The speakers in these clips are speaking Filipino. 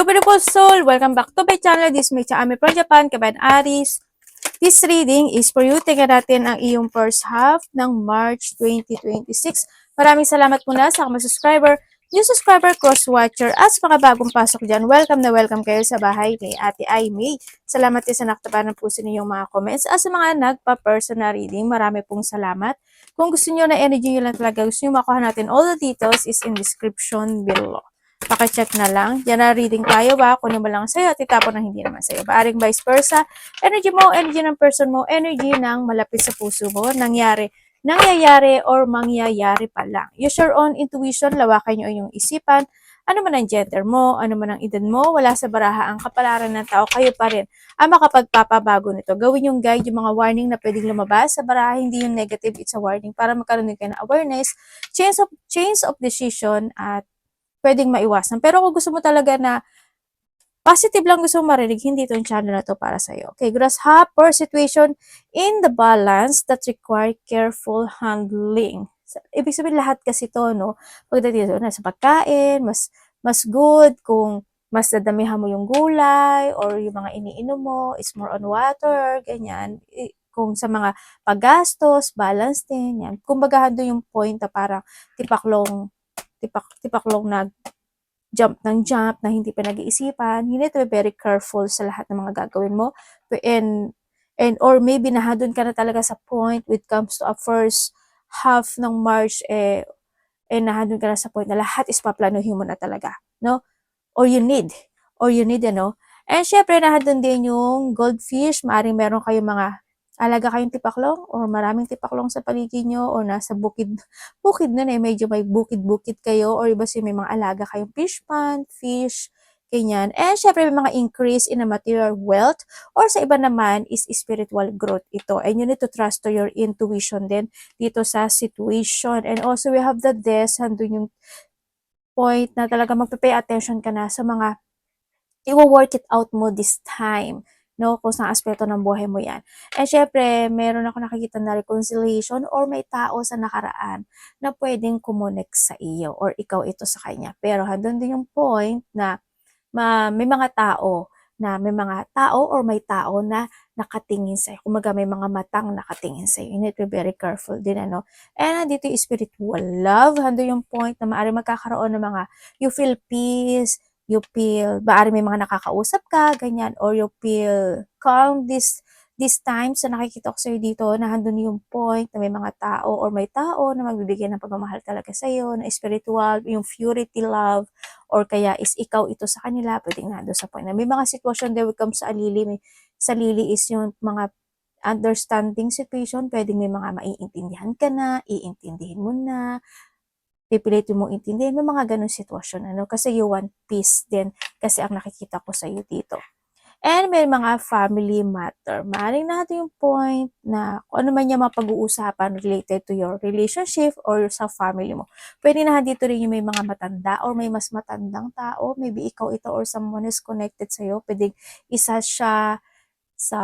Hello beautiful soul! Welcome back to my channel. This is my Ami from Japan, Kaban Aris. This reading is for you. Tingnan natin ang iyong first half ng March 2026. Maraming salamat muna sa mga subscriber, new subscriber, cross-watcher, at sa mga bagong pasok dyan. Welcome na welcome kayo sa bahay ni Ate Aimee. Salamat din sa nakatabanan po sa inyong mga comments. At sa mga nagpa-personal reading, marami pong salamat. Kung gusto niyo na energy nyo lang talaga, gusto niyo makuha natin, all the details is in description below. Pakicheck na lang. Diyan na reading tayo ba? Kunin mo lang sa'yo at itapon na hindi naman sa'yo. Baaring vice versa. Energy mo, energy ng person mo, energy ng malapit sa puso mo, nangyayari or mangyayari pa lang. Use your own intuition, lawakan nyo yung isipan. Ano man ang gender mo, ano man ang edad mo, wala sa baraha ang kapalaran ng tao, kayo pa rin ang makapagpapabago nito. Gawin yung guide, yung mga warning na pwedeng lumabas sa baraha, hindi yung negative, it's a warning para magkaroon kayo ng awareness, change of decision at pwedeng maiwasan. Pero kung gusto mo talaga na positive lang gusto mo marinig, hindi itong channel na to para sa'yo. Okay, grasshopper situation in the balance that require careful handling. Ibig sabihin lahat kasi to, no? Pagdating dito, sa pagkain, mas good kung mas dadamihan mo yung gulay or yung mga iniinom mo, it's more on water, ganyan. Kung sa mga paggastos, balance din, yan. Kumbaga doon yung point na parang tipaklong nag-jump ng jump na hindi pinag-iisipan. You need to be very careful sa lahat ng mga gagawin mo. Or maybe nahadon ka na talaga sa point when it comes to a first half ng March, nahadon ka na sa point na lahat is paplanuhin mo na talaga, no? Or you need, ano? And syempre, nahadon din yung goldfish. Maaring meron kayong mga alaga kayong tipaklong or maraming tipaklong sa paligid nyo or nasa bukid na medyo may bukid-bukid kayo or iba may mga alaga kayong fish pond, fish, ganyan. And syempre may mga increase in a material wealth or sa iba naman is spiritual growth ito. And you need to trust to your intuition din dito sa situation. And also we have the death, handun yung point na talaga magpapay attention ka na sa mga i-work it out mo this time, no? Kung saan aspeto ng buhay mo yan. And syempre, meron ako nakikita na reconciliation or may tao sa nakaraan na pwedeng kumonek sa iyo or ikaw ito sa kanya. Pero handun din yung point na may mga tao or may tao na nakatingin sa'yo. Kumaga may mga matang nakatingin sa'yo. You need to be very careful din, ano? And nandito yung spiritual love. Hando yung point na maaari magkakaroon ng mga, you feel peace, you feel, maaari may mga nakakausap ka, ganyan, or you feel calm this time. So nakikita ko sa'yo dito na handun yung point na may mga tao or may tao na magbibigay ng pagmamahal talaga sa'yo, na spiritual, yung purity love, or kaya is ikaw ito sa kanila, pwedeng nando sa point na may mga sitwasyon there will come sa alili. Sa lili is yung mga understanding situation, pwedeng may mga maiintindihan ka na, iintindihin mo na, pipilitin mong intindihin, may mga ganun sitwasyon, ano, kasi you want peace din, kasi ang nakikita ko sa iyo dito. And may mga family matter. Maaaring natin yung point na kung ano man yung mapag-uusapan related to your relationship or sa family mo. Pwede na dito rin yung may mga matanda or may mas matandang tao. Maybe ikaw ito or someone is connected sa'yo. Pwede isa siya sa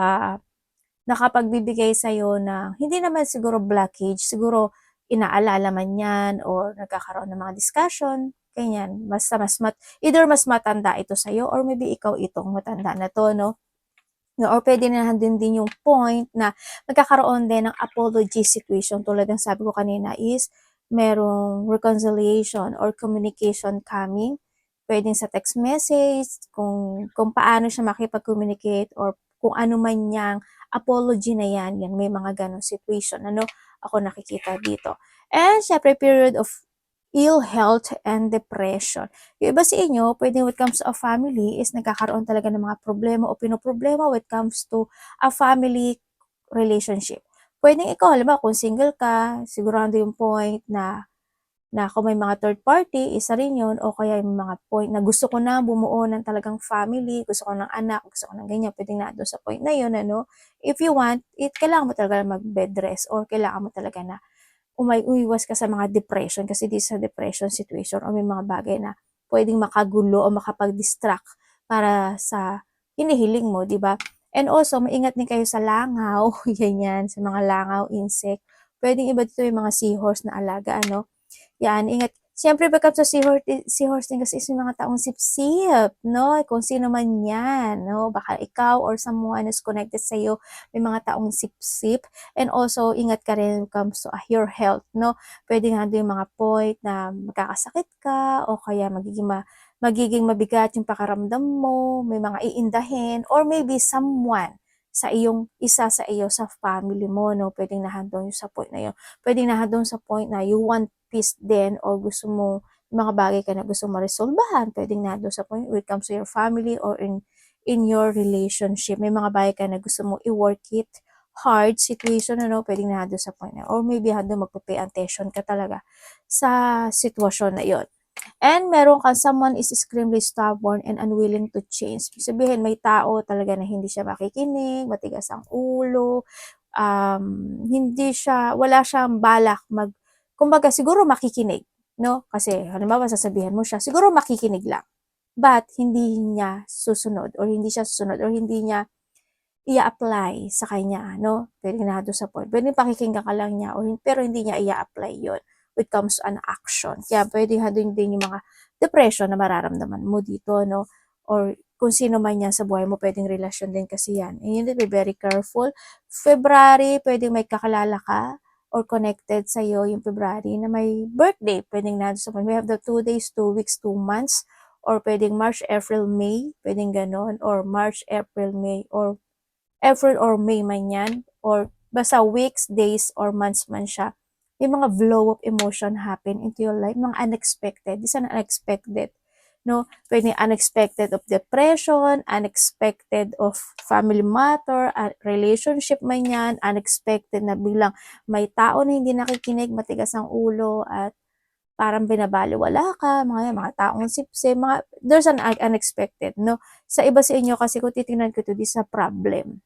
nakapagbibigay sa'yo na hindi naman siguro blockage, siguro inaalala man yan or nagkakaroon ng mga discussion, ganyan. Either mas matanda ito sa'yo or maybe ikaw itong matanda na to, no? Or pwede na din yung point na magkakaroon din ng apology situation. Tulad ng sabi ko kanina is merong reconciliation or communication coming. Pwedeng sa text message, kung paano siya makipag-communicate or kung ano man niyang apology na yan, may mga ganong situation. Ano ako nakikita dito. And syempre, period of ill health and depression. Yung iba sa inyo, pwedeng when it comes to a family, is nagkakaroon talaga ng mga problema o pinoproblema when it comes to a family relationship. Pwedeng ikaw, halimbawa, kung single ka, sigurado yung point na kung may mga third party, isa rin yun, o kaya yung mga point na gusto ko na bumuo ng talagang family, gusto ko ng anak, gusto ko ng ganyan, pwedeng na doon sa point na yun, ano, if you want, kailangan mo talaga mag-bed rest or kailangan mo talaga na umiwas ka sa mga depression kasi di sa depression situation o may mga bagay na pwedeng makagulo o makapag-distract para sa hinihiling mo, di ba? And also, maingat din kayo sa langaw, ganyan, sa mga langaw, insect. Pwedeng iba dito yung mga seahorse na alaga, ano? Yan, ingat Siyempre pagka sa seahorse din kasi is yung mga taong sipsip, no? Kung sino man yan, no? Baka ikaw or someone who's connected sa'yo, may mga taong sipsip. And also, ingat ka rin when it comes to your health, no? Pwede nga doon yung mga point na magkakasakit ka o kaya magiging mabigat yung pakaramdam mo, may mga iindahin, or maybe someone isa sa iyo sa family mo, no? Pwedeng nahandong sa point na yun. Pwedeng nahandong sa point na you want peace din or gusto mo mga bagay ka na gusto ma-resolbahan. Pwedeng nahandong sa point when it comes to your family or in your relationship. May mga bagay ka na gusto mo i-work it hard situation, ano, pwedeng nahandong sa point na. Or maybe handong magpa-pay attention ka talaga sa sitwasyon na yon. And meron kang someone is extremely stubborn and unwilling to change. Ibig sabihin, may tao talaga na hindi siya makikinig, matigas ang ulo, wala siyang balak kumbaga siguro makikinig, no? Kasi halimbawa sasabihan mo siya, siguro makikinig lang. But hindi niya susunod or hindi siya susunod or hindi niya i-apply sa kanya, no? Pwede na doon sa point. Pwede pakikinggan ka lang niya pero hindi niya i-apply yon when it comes to an action. Kaya pwede doon din yung mga depression na mararamdaman mo dito, no? Or kung sino man yan sa buhay mo, pwedeng relasyon din kasi yan. And you need to be very careful. February, pwedeng may kakalala ka or connected sa iyo yung February na may birthday. Pwedeng na sa point. We have the 2 days, 2 weeks, 2 months, or pwedeng March, April, May, pwedeng ganon, or March, April, May, or April or May man yan, or basta weeks, days, or months man siya, may mga flow of emotion happen into your life, mga unexpected. This is unexpected, no? Pwede unexpected of depression, unexpected of family matter, relationship man yan, unexpected na biglang may tao na hindi nakikinig, matigas ang ulo, at parang binabaliwala ka, mga taong sipsip, there's an unexpected, no? Sa iba sa inyo kasi kung titingnan ko to, this is a problem.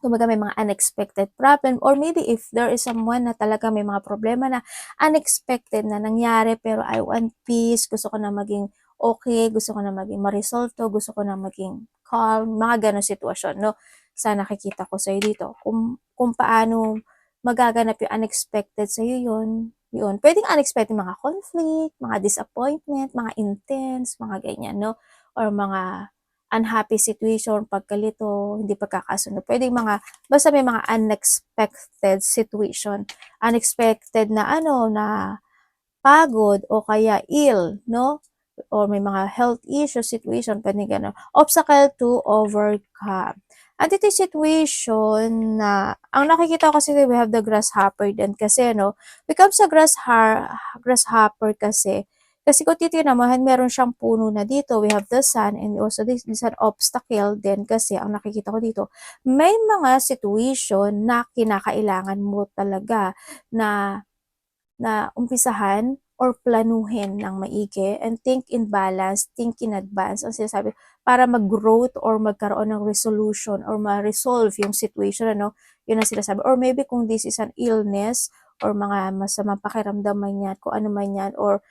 Kumbaga may mga unexpected problem or maybe if there is someone na talaga may mga problema na unexpected na nangyari pero I want peace, gusto ko na maging okay, gusto ko na maging ma-resolve to, gusto ko na maging calm, mga ganong sitwasyon, no? Sa nakikita ko sa'yo dito. Kung paano magaganap yung unexpected sa'yo yun. Pwedeng unexpected mga conflict, mga disappointment, mga intense, mga ganyan, no? Or mga unhappy situation, pagkalito, hindi pagkakasundo. Pwedeng basta may mga unexpected situation. Unexpected na na pagod o kaya ill, no? Or may mga health issue situation, pwedeng gano'n. Obstacle to overcome. At ito yung situation na, ang nakikita ko kasi we have the grasshopper din kasi, no? Becomes a grasshopper kasi kung titignan mo, meron siyang puno na dito. We have the sun and also this is an obstacle din kasi ang nakikita ko dito, may mga situation na kinakailangan mo talaga na umpisahan or planuhin ng maigi and think in balance, think in advance, ang sinasabi, para mag-growth or magkaroon ng resolution or ma-resolve yung situation, ano, yun ang sinasabi. Or maybe kung this is an illness or mga masamang pakiramdam man yan, kung ano man yan, or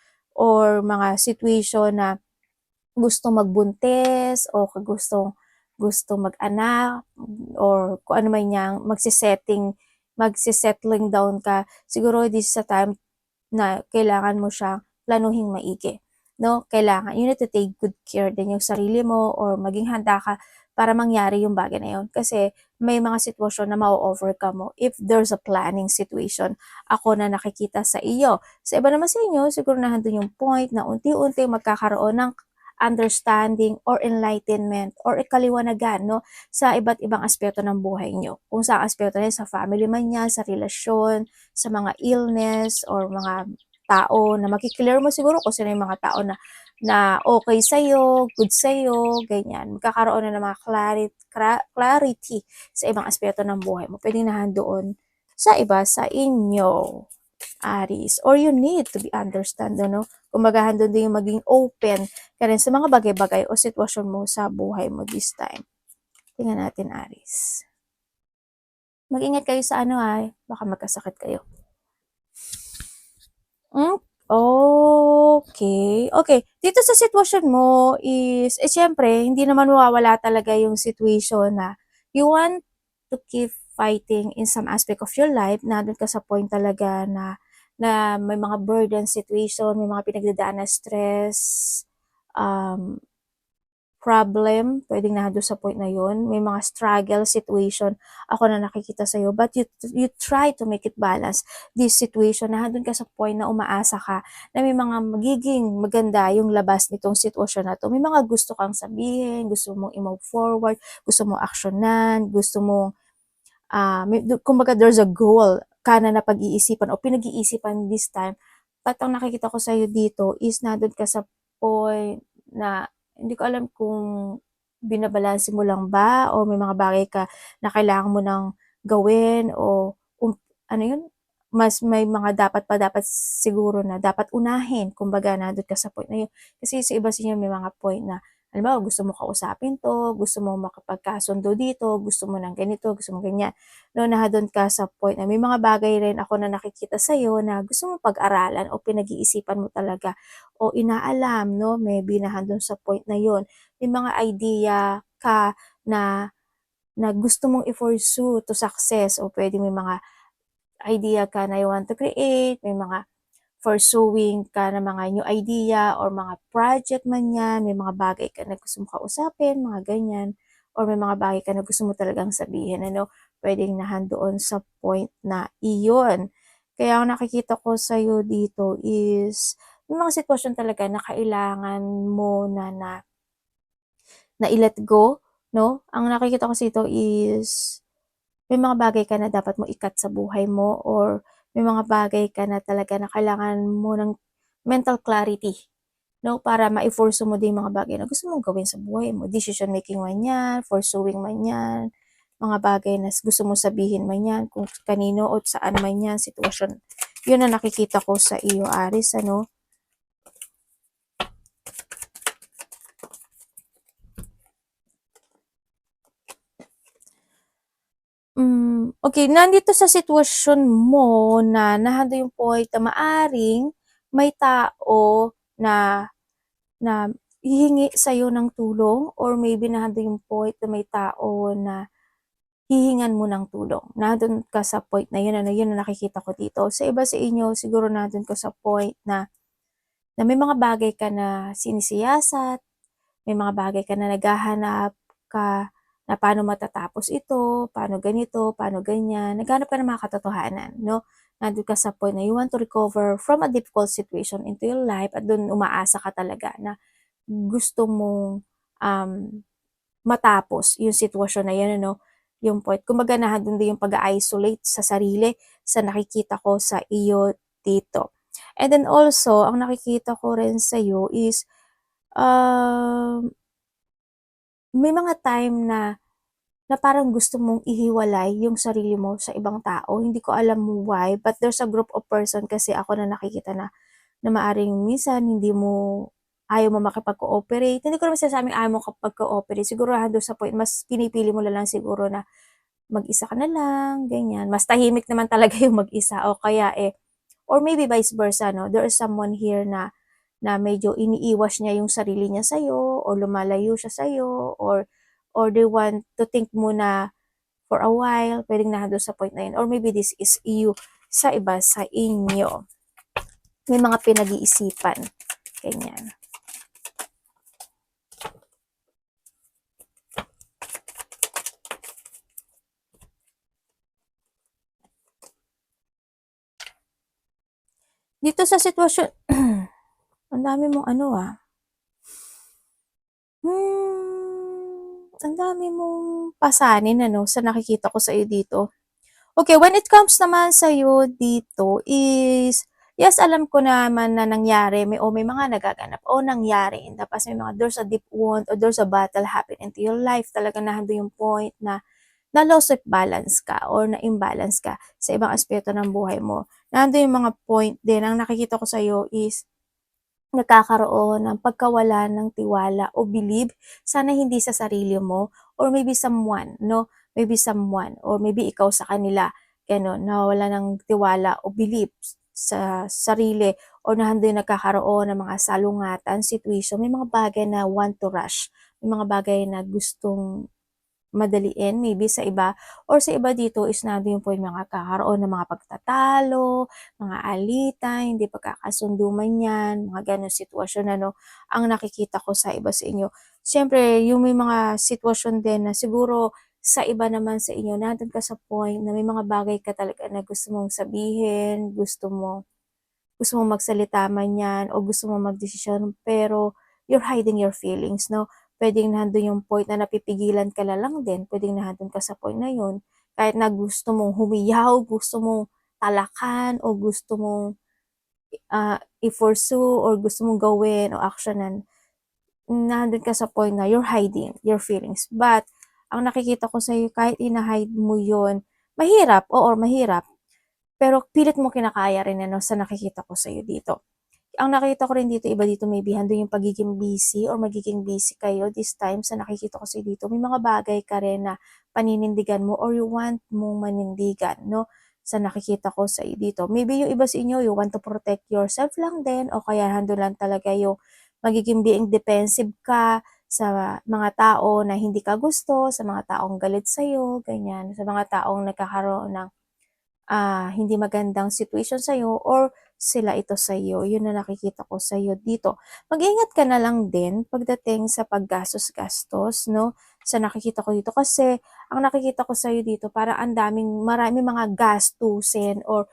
mga situation na gusto magbuntis o gusto mag-anak or kung ano man yang magsisettling down ka, siguro this is a time na kailangan mo siyang planuhing maigi, no? Kailangan, you need to take good care din yung sarili mo or maging handa ka para mangyari yung bagay na yun. Kasi may mga sitwasyon na ma-overcome mo if there's a planning situation. Ako na nakikita sa iyo. Sa iba naman sa inyo, siguro na handun yung point na unti-unti magkakaroon ng understanding or enlightenment or ikaliwanagan, no, sa iba't ibang aspeto ng buhay nyo. Kung sa aspeto na sa family man yan, sa relasyon, sa mga illness or mga tao na makiklear mo siguro kung sino yung mga tao na okay sa'yo, good sa'yo, ganyan. Magkakaroon na ng mga clarity sa ibang aspeto ng buhay mo. Pwedeng nahandoon sa iba sa inyo, Aries. Or you need to be understand, no? Kumbaga, handon din yung maging open ka rin sa mga bagay-bagay o sitwasyon mo sa buhay mo this time. Tingnan natin, Aries. Mag-ingat kayo sa baka magkasakit kayo. Okay. Okay. Dito sa sitwasyon mo is, syempre, hindi naman mawawala talaga yung situation na you want to keep fighting in some aspect of your life, na doon ka sa point talaga na na may mga burden situation, may mga pinagdadaan na stress, um, problem, puwedeng nandun sa point na yun, may mga struggle situation ako na nakikita sa'yo, but you try to make it balance this situation na nandun ka sa point na umaasa ka na may mga magiging maganda yung labas nitong sitwasyon na 'to. May mga gusto kang sabihin, gusto mong i-move forward, gusto mong aksiyunan, gusto mong kumbaga there's a goal ka na napag-iisipan o pinag-iisipan this time. But ang nakikita ko sa'yo dito is nandun ka sa point na hindi ko alam kung binabalanse mo lang ba o may mga bagay ka na kailangan mo ng gawin o ano yun, mas may mga dapat siguro na dapat unahin. Kumbaga nandun ka sa point na yun. Kasi sa iba sa inyo may mga point na halimbawa gusto mo kausapin 'to, gusto mo makapagkasundo dito, gusto mo ng ganito, gusto mo ganyan. 'No, na dun ka sa point na may mga bagay rin ako na nakikita sa'yo na gusto mong pag-aralan o pinag-iisipan mo talaga o inaalam 'no, maybe na dun sa point na yun. May mga idea ka na na gusto mong i-pursue to success o puwedeng may mga idea ka na you want to create, may mga pursuing ka ng mga new idea or mga project man yan, may mga bagay ka na gusto mong kausapin, mga ganyan, or may mga bagay ka na gusto mo talagang sabihin, ano, puwedeng nandoon sa point na iyon. Kaya ang nakikita ko sa'yo dito is may mga sitwasyon talaga na kailangan mo na i-let go, 'no? Ang nakikita ko dito is may mga bagay ka na dapat mo i-cut sa buhay mo or may mga bagay ka na talaga na kailangan mo ng mental clarity, 'no, para mai-pursue mo din yung mga bagay na gusto mong gawin sa buhay mo. Decision making man 'yan, pursuing man 'yan, mga bagay na gusto mong sabihin man 'yan, kung kanino o saan man 'yan, sitwasyon. 'Yun ang nakikita ko sa iyo, Aries, ano. Okey, nandito sa sitwasyon mo na nandun yung point na maaring may tao na na hihingi sa'yo ng tulong or maybe nandun yung point na may tao na hihingan mo ng tulong. Nandun ka sa point na yun, ano, yun ang nakikita ko dito. Sa iba sa inyo siguro nandun ka sa point na may mga bagay ka na sinisiyasat, may mga bagay ka na naghahanap ka na paano matatapos ito, paano ganito, paano ganyan. Naghahanap ka ng mga katotohanan, 'no? Nandun ka sa point na you want to recover from a difficult situation into your life at dun umaasa ka talaga na gusto mong, matapos yung sitwasyon na yan, ano, yung point. Kumbaga nandun din yung pag-i-isolate sa sarili sa nakikita ko sa iyo dito. And then also, ang nakikita ko rin sa'yo is, um may mga time na parang gusto mong ihiwalay yung sarili mo sa ibang tao, hindi ko alam why, but there's a group of person kasi ako na nakikita na maaaring minsan ayaw mo makipag-cooperate. Hindi ko naman sinasabing ayaw mo makipag-cooperate, siguro nandun sa point mas pinipili mo na lang siguro na mag-isa ka na lang, ganyan. Mas tahimik naman talaga yung mag-isa o kaya, or maybe vice versa 'no, there is someone here na medyo iniiwas niya yung sarili niya sa'yo or lumalayo siya sa'yo or they want to think muna for a while, puwedeng nandun sa point na yun or maybe this is you sa iba sa inyo. May mga pinag-iisipan, ganyan. Dito sa sitwasyon ang dami mong ano, ang dami mong pasanin, ano, sa nakikita ko sa'yo dito. Okay, when it comes naman sa'yo dito is, yes, alam ko naman na nangyari may mga nagaganap o nangyari in the past, may mga there's a deep wound or there's a battle happen into your life. Talagang nandun yung point na loss of balance ka or na-imbalance ka sa ibang aspeto ng buhay mo. Nandun yung mga point din, ang nakikita ko sa'yo is nagkakaroon ng pagkawalan ng tiwala o believe, sana hindi sa sarili mo or maybe someone, 'no, maybe someone or maybe ikaw sa kanila, gano'n, nawawalan ng tiwala o believe sa sarili o nandun nagkakaroon ng mga salungatan, situation, may mga bagay na want to rush, may mga bagay na gustong madaliin maybe sa iba or sa iba dito is nandun yung point mga kakaroon ng mga pagtatalo, mga alitan, hindi pagkakasundo man yan, mga gano'ng sitwasyon ano, ang nakikita ko sa iba sa inyo. Siyempre yung may mga sitwasyon din na siguro sa iba naman sa inyo nandun ka sa point na may mga bagay ka talaga na gusto mong sabihin, gusto mong magsalita man yan o gusto mong magdesisyon pero you're hiding your feelings 'no. Puwedeng nandun yung point na napipigilan ka na lang din, puwedeng nandun ka sa point na yun, kahit na gusto mong humiyaw, gusto mong talakan o gusto mong, i-pursue or gusto mong gawin o aksiyunan, nandun ka sa point na you're hiding your feelings. But ang nakikita ko sa'yo kahit hina-hide mo yun, mahirap, oo mahirap, pero pilit mo kinakaya rin ano sa nakikita ko sa'yo dito. Ang nakita ko rin dito, iba dito maybe handun yung pagiging busy or magiging busy kayo this time sa nakikita ko sa'yo dito. May mga bagay ka rin na paninindigan mo or you want mong manindigan 'no, sa nakikita ko sa'yo dito. Maybe yung iba sa inyo, you want to protect yourself lang din o kaya handun lang talaga yung magiging being defensive ka sa mga tao na hindi ka gusto, sa mga taong galit sa'yo, ganyan. Sa mga taong nagkakaroon ng hindi magandang situation sa'yo or sila ito sa'yo, yun na nakikita ko sa'yo dito. Mag-ingat ka na lang din pagdating sa paggastos-gastos 'no, sa nakikita ko dito kasi ang nakikita ko sa'yo dito parang maraming mga gastusin or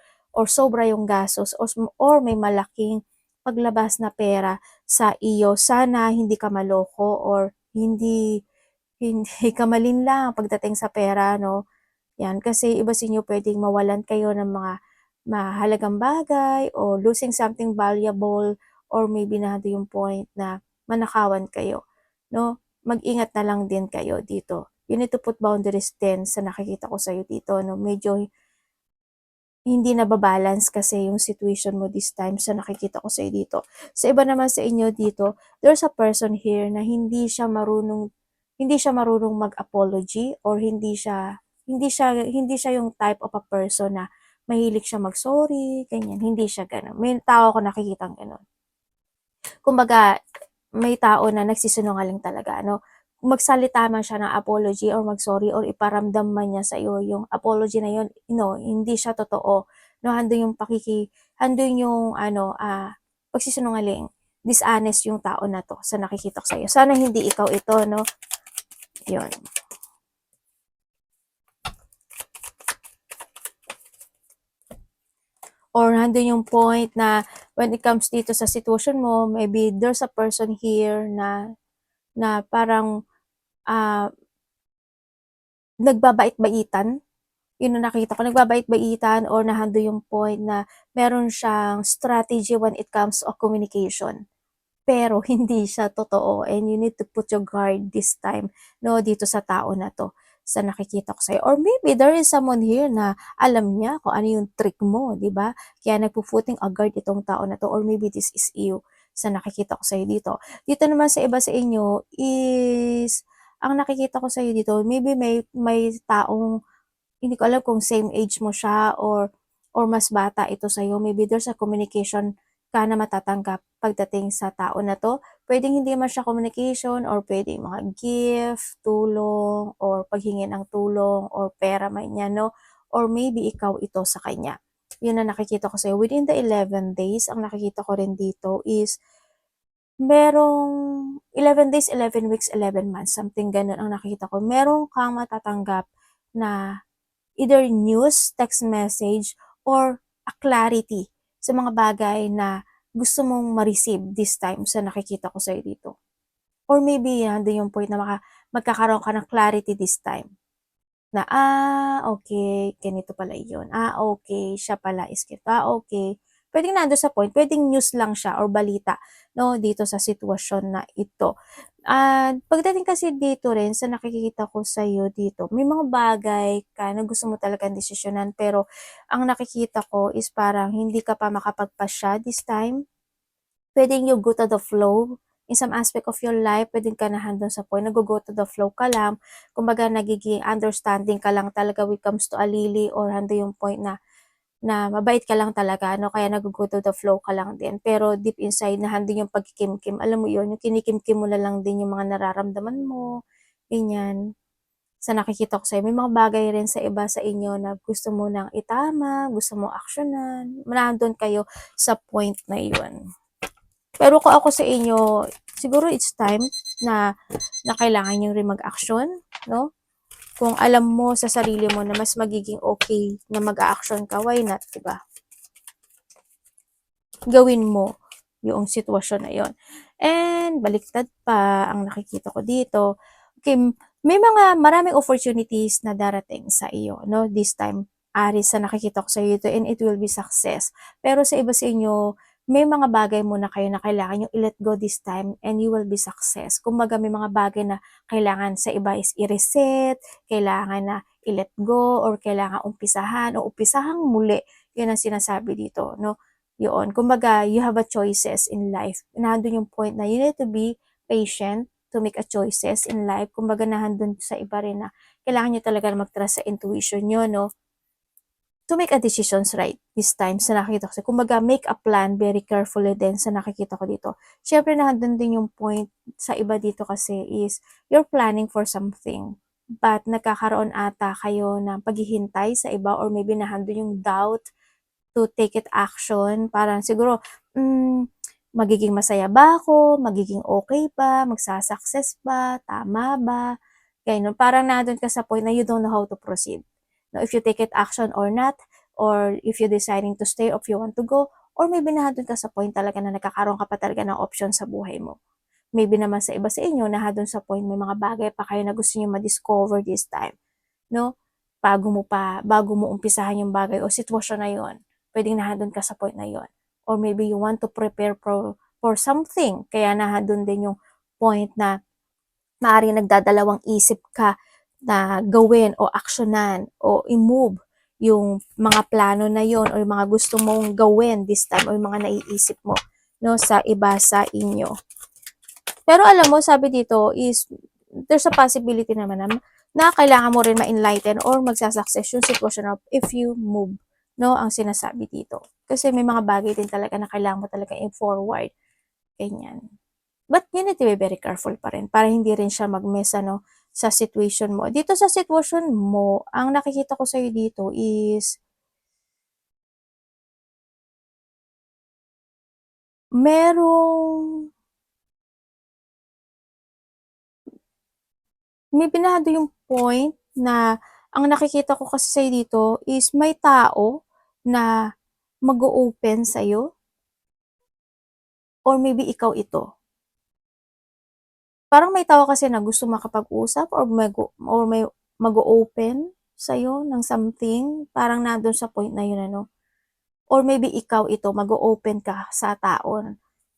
sobra yung gastos or may malaking paglabas na pera sa iyo. Sana hindi ka maloko or hindi ka malinlang pagdating sa pera 'no. 'Yan, kasi iba sa inyo puwedeng mawalan kayo ng mga mahalagang bagay o losing something valuable or maybe nandun yung point na manakawan kayo, 'no? Mag-ingat na lang din kayo dito. You need to put boundaries din sa nakikita ko sa'yo dito 'no, medyo hindi nababalance kasi yung situation mo this time sa nakikita ko sa'yo dito. Sa iba naman sa inyo dito, there's a person here na hindi siya marunong mag-apology or hindi siya yung type of a person na mahilig siya mag-sorry, ganyan, hindi siya gano'n. May tao ako nakikitang gano'n. Kumbaga, may tao na nagsisinungaling talaga ano, magsalita man siya ng apology or mag-sorry or iparamdam man niya sa'yo yung apology na yun, no, hindi siya totoo, 'no, andun yung ano, pagsisinungaling, dishonest yung tao na 'to sa nakikita ko sa'yo. Sana hindi ikaw ito 'no, yun. Or nandun yung point na when it comes dito sa sitwasyon mo, maybe there's a person here na na parang, ah, nagbabait-baitan, yun ang nakita ko, nagbabait-baitan or nandun yung point na meron siyang strategy when it comes to communication. Pero hindi siya totoo and you need to put your guard this time 'no, dito sa tao na 'to, sa nakikita ko sa'yo. Or maybe there is someone here na alam niya kung ano yung trick mo, 'di ba? Kaya nagpu-putting a guard itong tao na 'to or maybe this is you, sa nakikita ko sa'yo dito. Dito naman sa iba sa inyo is ang nakikita ko sa'yo dito, maybe may taong hindi ko alam kung same age mo siya or mas bata ito sa'yo. Maybe there's a communication ka na matatanggap pagdating sa tao na 'to. Puwedeng hindi man siya communication or puwedeng mga gift, tulong, or paghingi ng tulong or pera man 'yan 'no, or maybe ikaw ito sa kanya. 'Yun ang nakikita ko sa'yo. Within the 11 days, ang nakikita ko rin dito is merong 11 days, 11 weeks, 11 months, something gano'n ang nakikita ko. Meron kang matatanggap na either news, text message, or a clarity sa mga bagay na gusto mong ma-receive this time sa nakikita ko sa'yo dito. Or maybe nandun yung point na magkakaroon ka ng clarity this time. Na, okay, ganito pala yun. Okay, siya pala is ganito. Okay. Puwedeng nandun sa point, puwedeng news lang siya or balita 'no, dito sa sitwasyon na ito. Pagdating kasi dito rin sa nakikita ko sa'yo dito, may mga bagay ka na gusto mo talagang desisyonan pero ang nakikita ko is parang hindi ka pa makapagpasya this time. Puwedeng you go to the flow in some aspect of your life, puwedeng ka na nandun sa point naggo-go to the flow ka lang, kumbaga nagiging understanding ka lang talaga when it comes to alili or nandun yung point na na mabait ka lang talaga ano, kaya naggo-go to the flow ka lang din. Pero deep inside nandun yung pagkikimkim, alam mo yun, yung kinikimkim mo na lang din yung mga nararamdaman mo, ganyan. sa nakikita ko sa'yo, may mga bagay rin sa iba sa inyo na gusto mo nang itama, gusto mo aksyonan, nandun kayo sa point na yun. Pero kung ako sa inyo, siguro it's time na kailangan nyo rin mag-action, no? Kung alam mo sa sarili mo na mas magiging okay na mag-a-action ka, why not, diba? Gawin mo yung sitwasyon na yon. And baliktad pa ang nakikita ko dito. Okay, may maraming opportunities na darating sa iyo, no? This time, Aris, sa nakikita ko sa iyo ito, and it will be success. Pero sa iba sa inyo, may mga bagay muna kayo na kailangan yung i-let go this time and you will be success. Kumbaga may mga bagay na kailangan sa iba is i-reset, kailangan na i-let go, or kailangan umpisahan o umpisahang muli. Yun ang sinasabi dito, no? Yun. Kumbaga, you have a choices in life. Nandun yung point na you need to be patient to make a choices in life. Kumbaga, nandun sa iba rin na kailangan nyo talaga mag-trust sa intuition nyo, no? To make a decisions right this time sa nakikita ko. Kumbaga, make a plan very carefully din sa nakikita ko dito. Siyempre, nandun din yung point sa iba dito kasi is you're planning for something. But nagkakaroon ata kayo ng paghihintay sa iba or maybe nandun yung doubt to take it action. Parang siguro, magiging masaya ba ako? Magiging okay ba? Magsa-success ba? Tama ba? Ganun. Parang nandun ka sa point na you don't know how to proceed. No, if you take it action or not, or if you're deciding to stay or if you want to go, or maybe nandun ka sa point talaga na nagkakaroon ka pa talaga ng option sa buhay mo. Maybe naman sa iba sa inyo, nandun sa point may mga bagay pa kayo na gusto niyo ma-discover this time. No? Bago mo umpisahan yung bagay o sitwasyon na yon, pwedeng nandun ka sa point na yon. Or maybe you want to prepare for something, kaya nandun din yung point na maaaring nagdadalawang isip ka na gawin o aksyonan o i-move yung mga plano na yon or yung mga gusto mong gawin this time or yung mga naiisip mo, no, sa iba sa inyo. Pero alam mo, sabi dito is there's a possibility naman na kailangan mo rin ma-enlighten or magsasucess yung sitwasyon if you move, no, ang sinasabi dito. Kasi may mga bagay din talaga na kailangan mo talaga i-forward. Ganyan. But you need to be very careful pa rin para hindi rin siya mag-mess, ano, sa situation mo. Dito sa situation mo, ang nakikita ko sa'yo dito is merong may binahado yung point na ang nakikita ko kasi sa'yo dito is may tao na mag-o-open sa'yo or maybe ikaw ito. Parang may tao kasi na gusto makapag-usap or may mag-o-open sa'yo ng something, parang nandun sa point na yun, ano. Or maybe ikaw ito, mag-o-open ka sa tao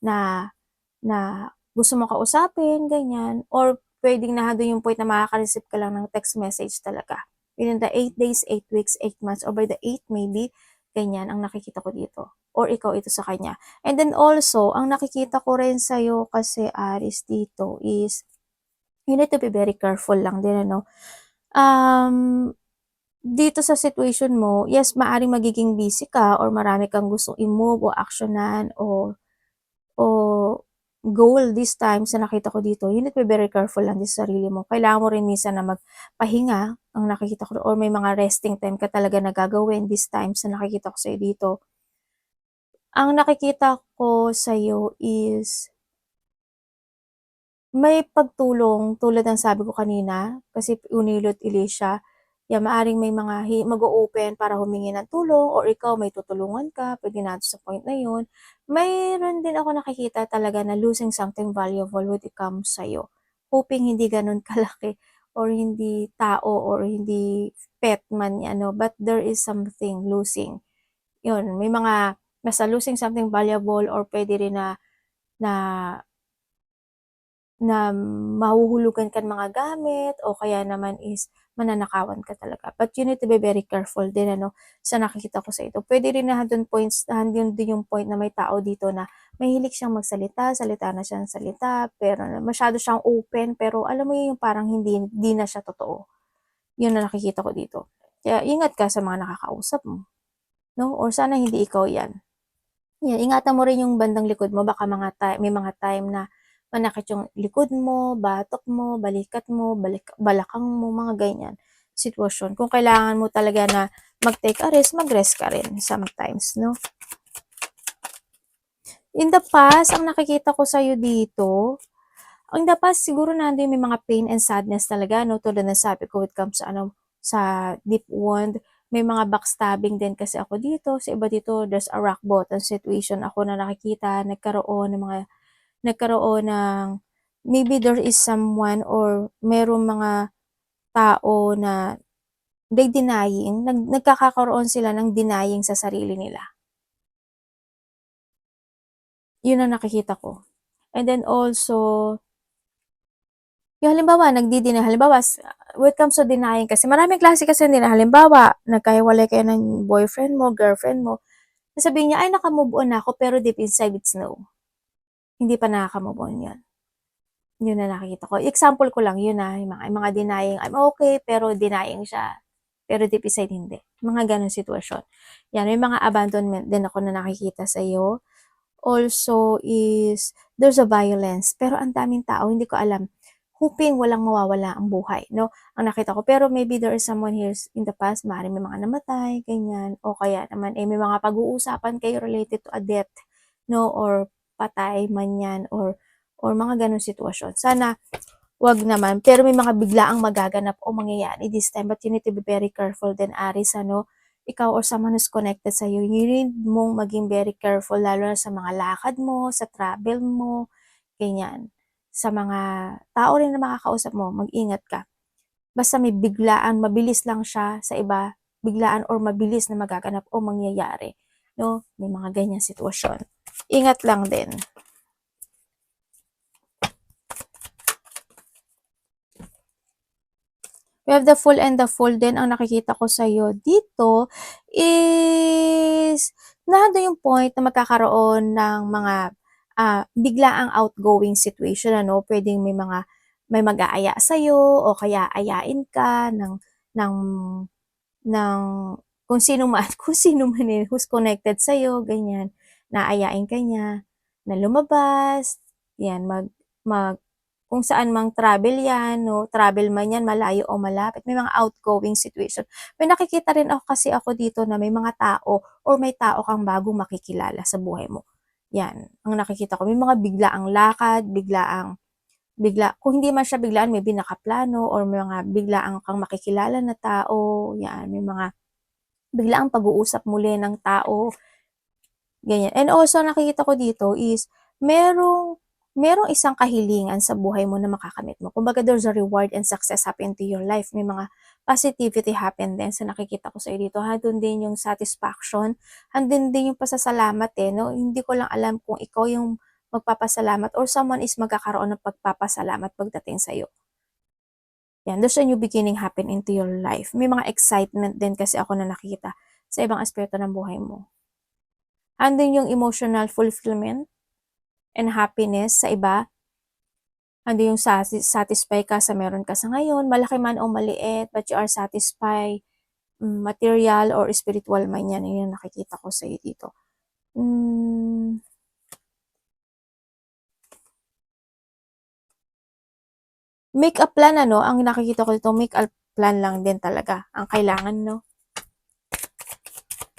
na na gusto mo kausapin, ganyan. Or pwedeng nandun yung point na makaka-receive ka lang ng text message talaga. Within the 8 days, 8 weeks, 8 months, or by the 8 maybe, ganyan ang nakikita ko dito. Or ikaw ito sa kanya. And then also, ang nakikita ko rin sa'yo kasi, Aris, dito is, you need to be very careful lang din, ano. Dito sa situation mo, yes, maaring magiging busy ka or marami kang gustong i-move o aksyonan o goal this time sa nakita ko dito, you need to be very careful lang din sa sarili mo. Kailangan mo rin minsan na magpahinga, ang nakikita ko, or may mga resting time ka talaga na gagawin this time sa nakikita ko sa'yo dito. Ang nakikita ko sa'yo is may pagtulong tulad ng sabi ko kanina, kasi Unilot Elisha, maaring may mga mag-o-open para humingi ng tulong or ikaw may tutulungan ka, pwede natin sa point na yun. Mayroon din ako nakikita talaga na losing something valuable when it comes sa'yo. Hoping hindi ganun kalaki or hindi tao or hindi pet man yan, no? But there is something losing. Yun, may mga nasa losing something valuable or pwede rin na na mahuhulugan ka ng mga gamit o kaya naman is mananakawan ka talaga. But you need to be very careful din, ano, sa nakikita ko sa ito. Pwede rin na nandun din yung point na may tao dito na mahilig siyang magsalita, salita na siyang salita, pero masyado siyang open, pero alam mo yung parang hindi na siya totoo. Yun na nakikita ko dito. Kaya ingat ka sa mga nakakausap mo, no? Or sana hindi ikaw yan. Yan, ingatan mo rin yung bandang likod mo, baka may mga time na manakit yung likod mo, batok mo, balikat mo, balakang mo, mga ganyan sitwasyon. Kung kailangan mo talaga na mag-take a rest, mag-rest ka rin sometimes, no? In the past, ang nakikita ko sa'yo dito, ang the past siguro nandun may mga pain and sadness talaga, no? Tulad ng sabi ko, it comes sa, sa deep wound. May mga backstabbing din kasi ako dito. Sa iba dito, there's a rock bottom situation ako na nakikita, nagkaroon ng, maybe there is someone or merong mga tao na nagkakaroon sila ng denying sa sarili nila. Yun ang nakikita ko. And then also, yung halimbawa, halimbawa, when it comes to denying kasi, maraming klase kasi nila, halimbawa, nagkahiwalay kayo ng boyfriend mo, girlfriend mo, sasabihin niya, ay, nakamove on na ako, pero deep inside, it's no. Hindi pa nakaka-move on yun. Yun na nakikita ko. Example ko lang, yun na, yung mga denying, I'm okay, pero denying siya. Pero deep inside, hindi. Mga ganun sitwasyon. Yan, may mga abandonment din ako na nakikita sa iyo. Also is, there's a violence. Pero ang daming tao, hindi ko alam, hoping walang mawawala ang buhay, no? Ang nakita ko. Pero maybe there is someone here in the past, maaaring may mga namatay, ganyan. O kaya naman, may mga pag-uusapan kayo related to a death, no? Or patay man yan, or mga ganong sitwasyon. Sana, wag naman. Pero may mga biglaang magaganap o mangyayari this time. But you need to be very careful din, Aris, ano? Ikaw or someone who's connected sa'yo, you need mong maging very careful, lalo na sa mga lakad mo, sa travel mo, ganyan. Sa mga tao rin na makakausap mo, mag-ingat ka. Basta may biglaan, mabilis lang siya sa iba, biglaan or mabilis na magaganap o mangyayari. No? May mga ganyan sitwasyon. Ingat lang din. We have the full and the full din. Ang nakikita ko sa'yo dito is nandun yung point na magkakaroon ng mga biglaang outgoing situation, ano? Pwedeng may mag-aaya sa'yo o kaya ayain ka ng, ng kung sino man, kung sino man yun, who's connected sa'yo, ganyan. Naayain ka niya na lumabas, yan, mag kung saan mang travel yan, no? Travel man yan, malayo o malapit, may mga outgoing situation. May nakikita rin ako kasi ako dito na may mga tao or may tao kang bagong makikilala sa buhay mo. Yan, ang nakikita ko. May mga biglaang lakad, kung hindi man siya biglaan, maybe nakaplano or may mga biglaang kang makikilala na tao. Yan, may mga biglaang pag-uusap muli ng tao. Ganyan. And also, nakikita ko dito is, merong isang kahilingan sa buhay mo na makakamit mo. Kumbaga, there's a reward and success happen to your life. May mga positivity happen din sa nakikita ko sa dito. Handun din yung satisfaction. Handun din yung pasasalamat no? Hindi ko lang alam kung ikaw yung magpapasalamat or someone is magkakaroon ng pagpapasalamat pagdating sa'yo. Yan, there's a new beginning happen into your life. May mga excitement din kasi ako na nakikita sa ibang aspeto ng buhay mo. Andun yung emotional fulfillment and happiness sa iba. Andun yung satisfy ka sa meron ka sa ngayon, malaki man o maliit, but you are satisfied, material or spiritual man yan, yun yung nakikita ko sa iyo dito. Make a plan, ano, ang nakikita ko dito, make a plan lang din talaga ang kailangan, no?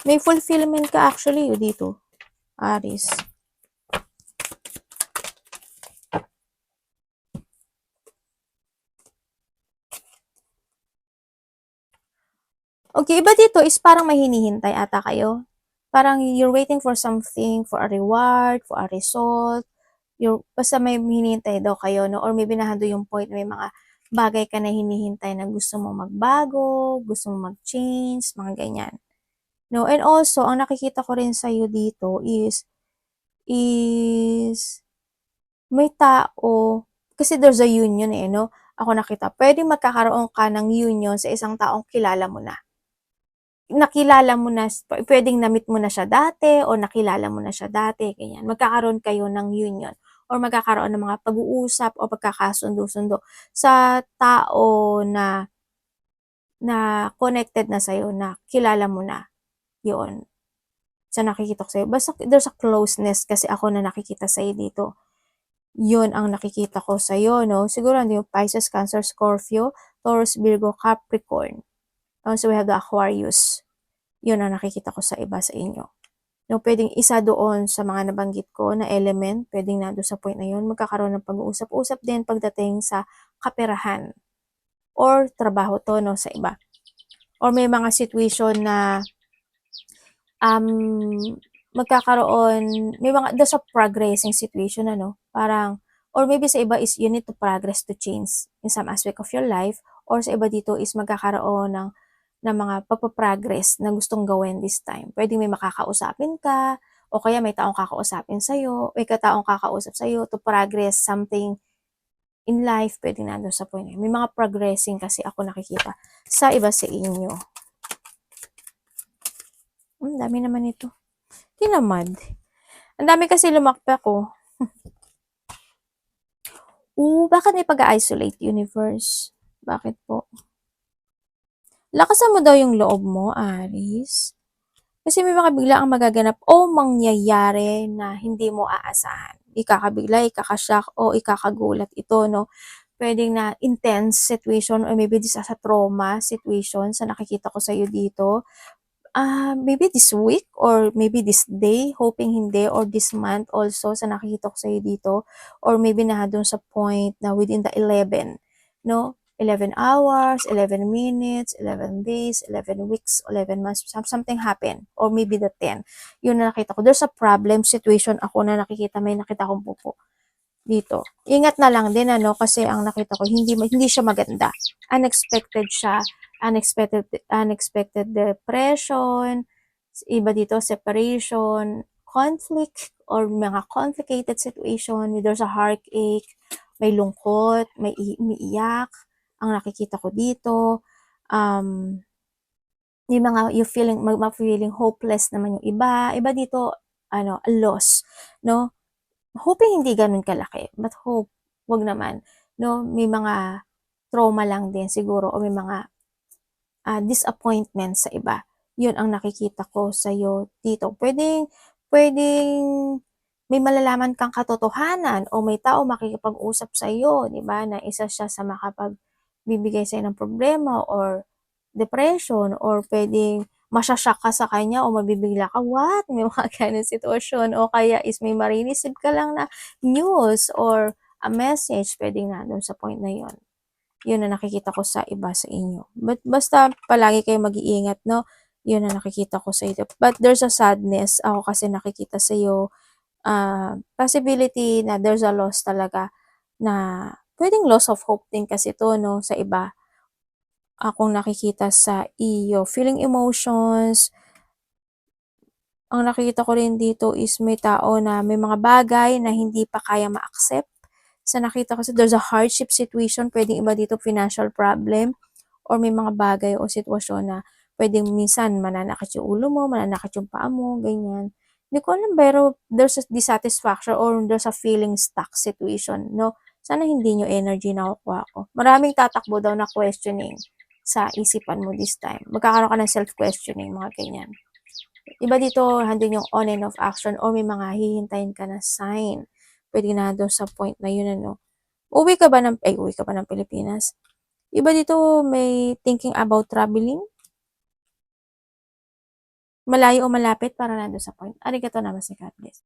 May fulfillment ka actually dito, Aries. Okay, iba dito is parang may hinihintay ata kayo. Parang you're waiting for something, for a reward, for a result. Basta may hinihintay daw kayo, no? Or maybe nahando yung point, may mga bagay ka na hinihintay na gusto mong magbago, gusto mong mag-change, mga ganyan. No? And also, ang nakikita ko rin sa'yo dito is may tao, kasi there's a union no? Ako nakita, pwedeng magkakaroon ka ng union sa isang taong kilala mo na. Nakilala mo na, pwedeng na-meet mo na siya dati o nakilala mo na siya dati, ganyan. Magkakaroon kayo ng union or magkakaroon ng mga pag-uusap o pagkakasundo-sundo sa tao na connected na sa'yo, na kilala mo na. Yun. Sa nakikita ko sa'yo. Basta there's a closeness kasi ako na nakikita sa'yo dito. Yun ang nakikita ko sa'yo, no? Siguro ano yung Pisces, Cancer, Scorpio, Taurus, Virgo, Capricorn. So we have the Aquarius. Yun ang nakikita ko sa iba sa inyo. No, pwedeng isa doon sa mga nabanggit ko na element, pwedeng nando sa point na yun, magkakaroon ng pag-uusap-usap din pagdating sa kaperahan or trabaho to, no, sa iba. Or may mga situation na magkakaroon, may mga, there's a progressing situation, ano, parang, or maybe sa iba is you need to progress to change in some aspect of your life, or sa iba dito is magkakaroon ng mga pagpaprogress na gustong gawin this time. Pwedeng may makakausapin ka, o kaya may taong kakausapin sa'yo, may kataong kakausap sa'yo to progress something in life, pwedeng nandun sa point. May mga progressing kasi ako nakikita sa iba sa inyo. Dami naman ito. Tinamad. Ang dami kasi lumakpa ko. Bakit may pag-isolate universe? Bakit po? Lakasan mo daw yung loob mo, Aries. Kasi may mga biglaang magaganap o mangyayari na hindi mo aasahan. Ikakabigla, ikakashock o ikakagulat ito, no? Pwedeng na intense situation or maybe this as a trauma situation sa nakikita ko sa'yo dito. Maybe this week or maybe this day, hoping hindi, or this month also sa nakikita ko sa'yo dito, or maybe na dun sa point na within the 11, no? 11 hours, 11 minutes, 11 days, 11 weeks, 11 months, something happen, or maybe the 10. Yun na nakita ko. There's a problem situation ako na nakikita, may nakita kong pupo dito. Ingat na lang din, ano, kasi ang nakita ko, hindi siya maganda. Unexpected siya. Unexpected depression, iba dito, separation, conflict, or mga complicated situation, there's a heartache, may lungkot, may umiiyak, ang nakikita ko dito, yung mga, you feeling hopeless naman yung iba dito, ano, a loss, no? Hoping hindi ganun kalaki, but hope, wag naman, no? May mga trauma lang din siguro, o may mga disappointment sa iba. Yun ang nakikita ko sa'yo dito. Pwedeng may malalaman kang katotohanan o may tao makikipag-usap sa'yo, di ba, na isa siya sa makapagbibigay sa'yo ng problema or depression, or pwedeng masyashock ka sa kanya o mabibigla ka, what? May mga ganun sitwasyon, o kaya is may marireceive ka lang na news or a message, pwedeng nandun sa point na yun. Yun na nakikita ko sa iba sa inyo. But basta palagi kayo mag-iingat, no? Yun na nakikita ko sa iyo. But there's a sadness. Ako kasi nakikita sa iyo, possibility na there's a loss talaga, na pwedeng loss of hope din kasi to, no? Sa iba. Akong nakikita sa iyo. Feeling emotions. Ang nakikita ko rin dito is may tao na may mga bagay na hindi pa kaya ma-accept. Sa nakita ko, there's a hardship situation, pwedeng iba dito financial problem, or may mga bagay o sitwasyon na pwedeng minsan mananakit yung ulo mo, mananakit yung paa mo, ganyan. Hindi ko alam, pero there's a dissatisfaction or there's a feeling stuck situation, no? Sana hindi nyo energy na nakukuha ko. Maraming tatakbo daw na questioning sa isipan mo this time. Magkakaroon ka ng self-questioning, mga ganyan. Iba dito, handin yung on and off action, or may mga hihintayin ka na sign. Pwede na doon sa point na yun, ano. Uwi ka ba ng Pilipinas? Iba dito, may thinking about traveling. Malayo o malapit para nandun sa point. Arigato namaste, God bless.